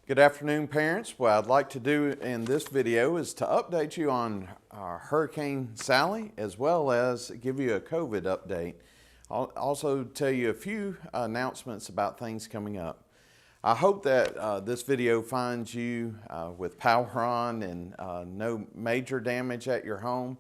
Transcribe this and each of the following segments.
Good afternoon, parents. What I'd like to do in this video is to update you on Hurricane Sally, as well as give you a COVID update. I'll also tell you a few announcements about things coming up. I hope that this video finds you with power on and no major damage at your home.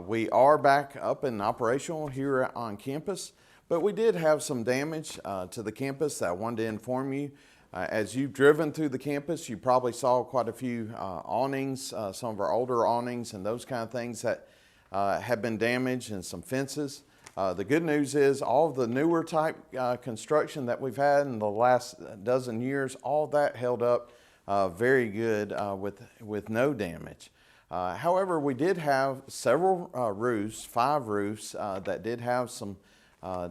We are back up and operational here on campus, but we did have some damage to the campus that I wanted to inform you. As you've driven through the campus, you probably saw quite a few awnings, some of our older awnings and those kind of things that have been damaged, and some fences. The good news is all of the newer type construction that we've had in the last dozen years, all of that held up very good with no damage. However, we did have several roofs, 5 roofs that did have some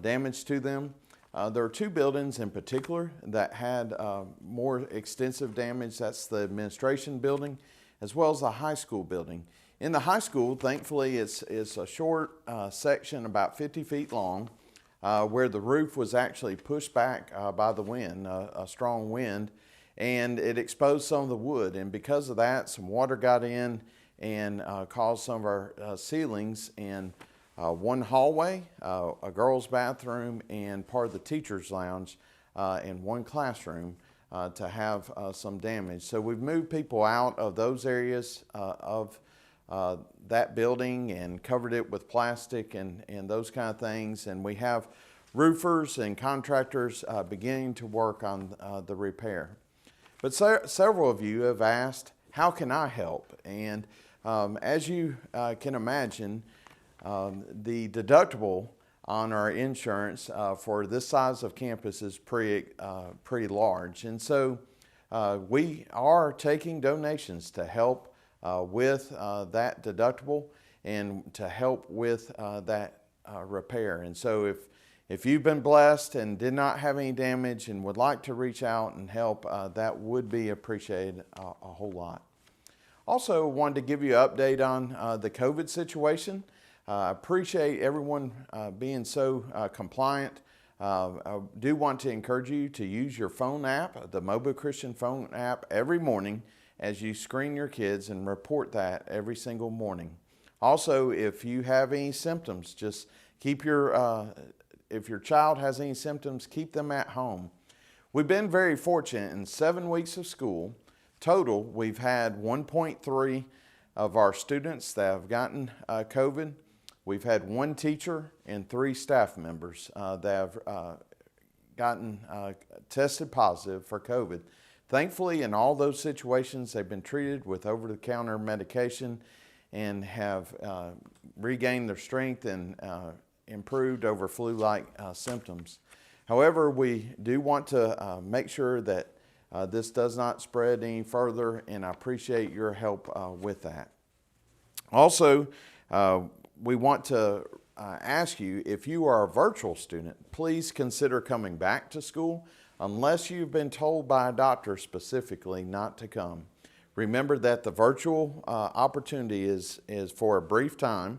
damage to them. There are 2 buildings in particular that had more extensive damage. That's the administration building as well as the high school building. In the high school, thankfully, it's a short section about 50 feet long where the roof was actually pushed back by the wind, a strong wind, and it exposed some of the wood. And because of that, some water got in and caused some of our ceilings and one hallway, a girls' bathroom, and part of the teacher's lounge in one classroom to have some damage. So we've moved people out of those areas of that building and covered it with plastic and those kind of things. And we have roofers and contractors beginning to work on the repair. But several of you have asked, how can I help? And as you can imagine, the deductible on our insurance for this size of campus is pretty large. And so we are taking donations to help with that deductible and to help with that repair. And so if you've been blessed and did not have any damage and would like to reach out and help, that would be appreciated a whole lot. Also wanted to give you an update on the COVID situation. I appreciate everyone being so compliant. I do want to encourage you to use your phone app, the Mobile Christian phone app, every morning as you screen your kids and report that every single morning. Also, if you have any symptoms, just keep if your child has any symptoms, keep them at home. We've been very fortunate. In 7 weeks of school total, we've had 1.3 of our students that have gotten COVID. We've had 1 teacher and 3 staff members that have gotten tested positive for COVID. Thankfully, in all those situations, they've been treated with over-the-counter medication and have regained their strength and improved over flu-like symptoms. However, we do want to make sure that this does not spread any further, and I appreciate your help with that. Also, we want to ask you, if you are a virtual student, please consider coming back to school unless you've been told by a doctor specifically not to come. Remember that the virtual opportunity is for a brief time,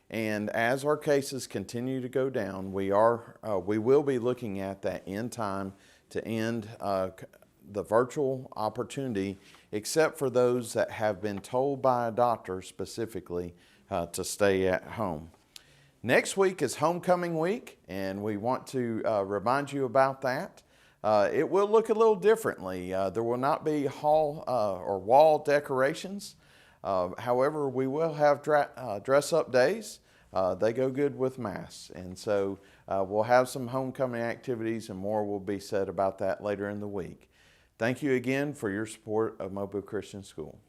and as our cases continue to go down, we will be looking at that end time to end the virtual opportunity, except for those that have been told by a doctor specifically to stay at home. Next week is homecoming week, and we want to remind you about that. It will look a little differently. There will not be hall or wall decorations. However, we will have dress-up days. They go good with masks, and so we'll have some homecoming activities, and more will be said about that later in the week. Thank you again for your support of Mobile Christian School.